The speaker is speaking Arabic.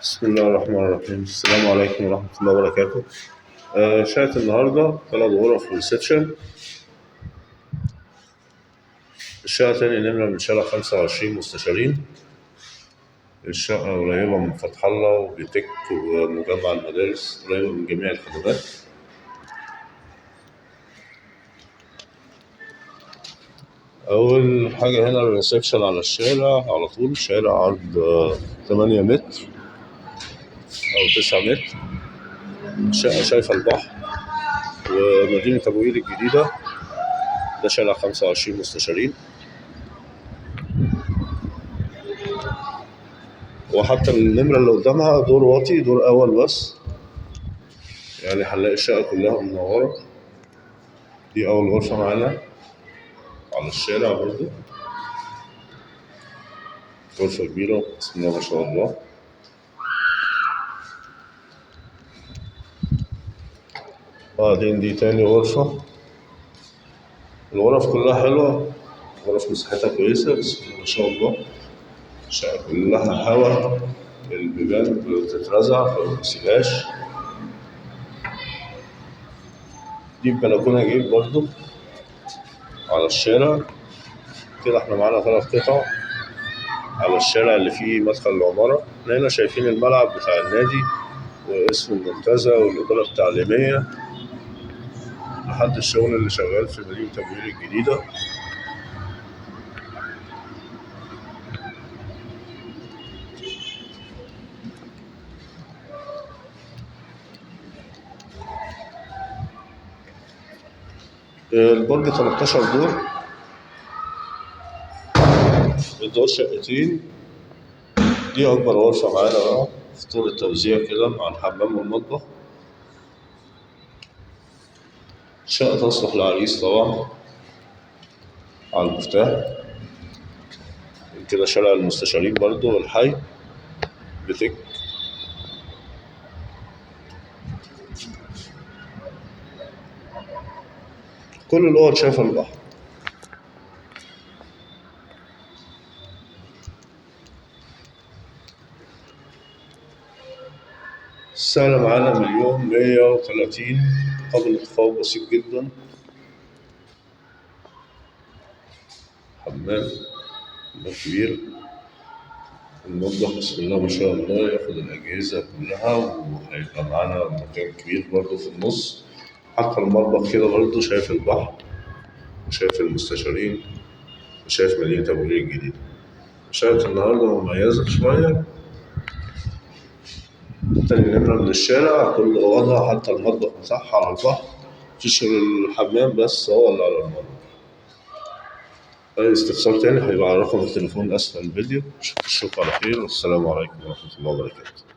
بسم الله الرحمن الرحيم. السلام عليكم ورحمة الله وبركاته. شقة النهاردة 3 غرف وريسبشن. الشقة تاني نمرة من شارع 25 مستشارين. الشقة قريبة من فتح الله وبيتك ومجمع المدارس، قريبة من جميع الخدمات. أول حاجة هنا الريسبشن على الشارع على طول، شارع عرض 8 متر أو 9 متر. الشقة شايفة البحر ومدينة أبو قير الجديدة. ده شارع 25 مستشارين. وحتى النمرة اللي قدامها دور واطي، دور أول بس، يعني هنلاقي الشقة كلها منورة. دي أول غرفة معانا على الشارع برضه، غرفة كبيرة بسم الله ما شاء الله. بعدين دي تاني غرفة. الغرف كلها حلوة، غرف مساحتها كويسة بسم الله ما شاء الله. الشقة كلها هوا، البيبان بتترزع فمتسيبهاش. دي بلكونة جيب برضه على الشارع. كده احنا معانا 3 قطع على الشارع اللي فيه مدخل العمارة. احنا هنا شايفين الملعب بتاع النادي واسم المنتزه والإدارة التعليمية لحد الشغل اللي شغال في مدينة أبو قير الجديدة. البرج 13 دور، الدور شقتين. دي أكبر غرفة معانا بقى في طول التوزيع كده مع الحمام والمطبخ. شقة تصلح للعريس طبعا على المفتاح. كده شارع المستشارين برضو والحي بتك. كل الأوض شايفة البحر. السعر معانا 1,130,000 قبل تفاوض بسيط جدا. حمام كبير، المطبخ بسم الله ما شاء الله ياخد الأجهزة كلها، وهيبقى معانا مكان كبير برضه في النص. حتى المطبخ كده برضه شايف البحر وشايف المستشارين وشايف مدينة أبو قير الجديدة. شقة النهاردة مميزة شوية. تاني نمرة من الشارع، كل أوضها حتى المطبخ بتاعها على البحر، مفيش غير الحمام بس هو اللي على المطبخ. أي استفسار تاني هيبقى على رقم التليفون أسفل الفيديو. أشوفكم على خير والسلام عليكم ورحمة الله وبركاته.